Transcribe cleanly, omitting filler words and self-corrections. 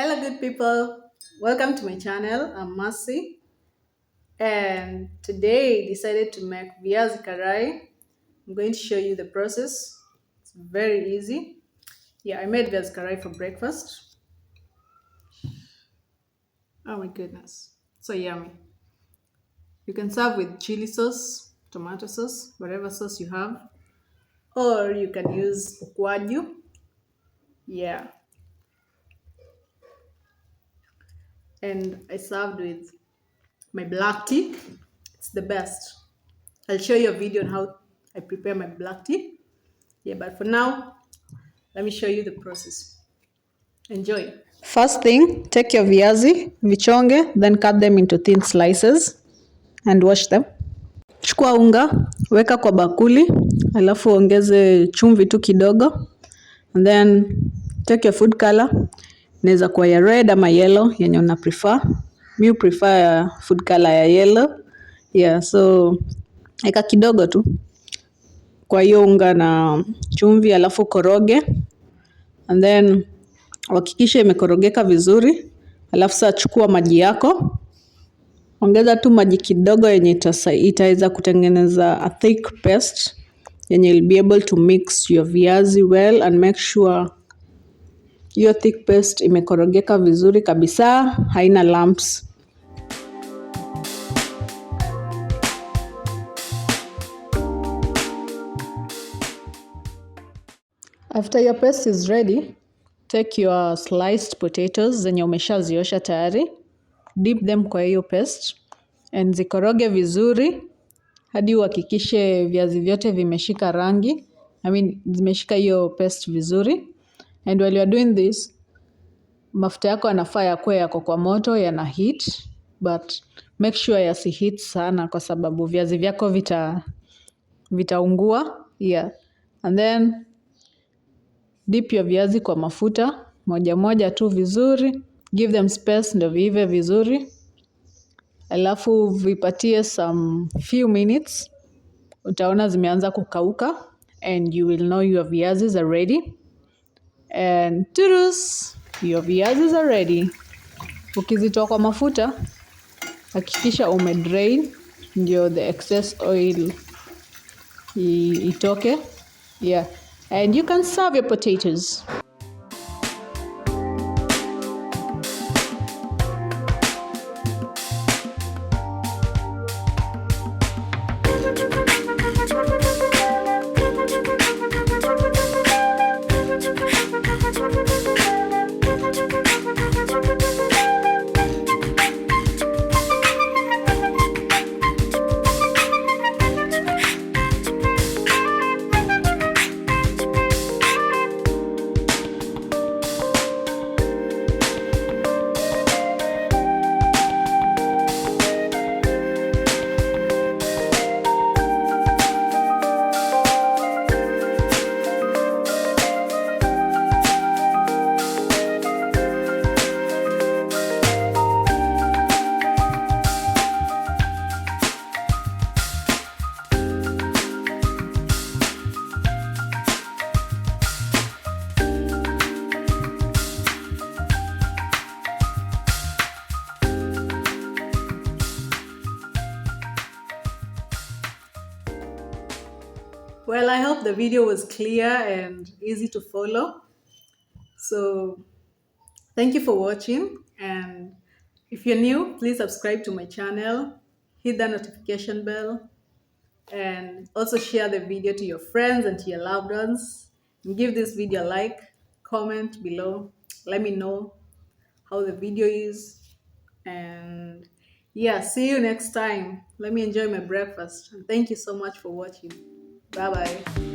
Hello good people, welcome to my channel. I'm Mercy and today I decided to make Viazi Karai. I'm going to show you the process. It's very easy. Yeah, I made Viazi Karai for breakfast. Oh my goodness, so yummy. You can serve with chili sauce, tomato sauce, whatever sauce you have, or you can use ukwaju. Yeah, and I served with my black tea. It's the best. I'll show you a video on how I prepare my black tea. Yeah, but for now, let me show you the process. Enjoy. First thing, take your viazi, vichonge, then cut them into thin slices and wash them. Chukua unga, weka kwa bakuli, alafu ongeze chumvi tu kidogo. And then take your food color. Inaweza kuwa ya red ama yellow, yenye una prefer. Mi prefer food color ya yellow. Yeah, so eka kidogo tu kwa hiyo unga na chumvi, alafu koroge. And then hakikisha imekorogeka vizuri. Alafu sasa chukua maji yako. Ongeza tu maji kidogo yenye itaweza kutengeneza a thick paste yenye you'll be able to mix your viazi well and make sure your thick paste imekorogeka vizuri kabisa, haina lumps. After your paste is ready, take your sliced potatoes zenye umeshaziosha tayari, dip them kwa hiyo paste and zikoroge vizuri hadi uhakikishe viazi vyote vimeshika rangi. Zimeshika hiyo paste vizuri. And while you are doing this, mafuta yako yanafaa yakuwe yako kwa moto, yana heat, but make sure yasi heat sana kwa sababu viazi vyako vitaungua. Yeah. And then dip your viazi kwa mafuta moja moja tu vizuri, give them space ndio viive vizuri. Alafu vipatie some few minutes, utaona zimeanza kukauka and you will know your viazis are ready. And turus, your viazis are ready. Ukizitoa kwa mafuta, hakikisha umedrain ndio the excess oil itoke. Yeah, and you can serve your potatoes. Well, I hope the video was clear and easy to follow. So thank you for watching, and if you're new, please subscribe to my channel, hit the notification bell, and also share the video to your friends and to your loved ones. And give this video a like, comment below, let me know how the video is. And yeah, see you next time. Let me enjoy my breakfast. And thank you so much for watching. Bye bye.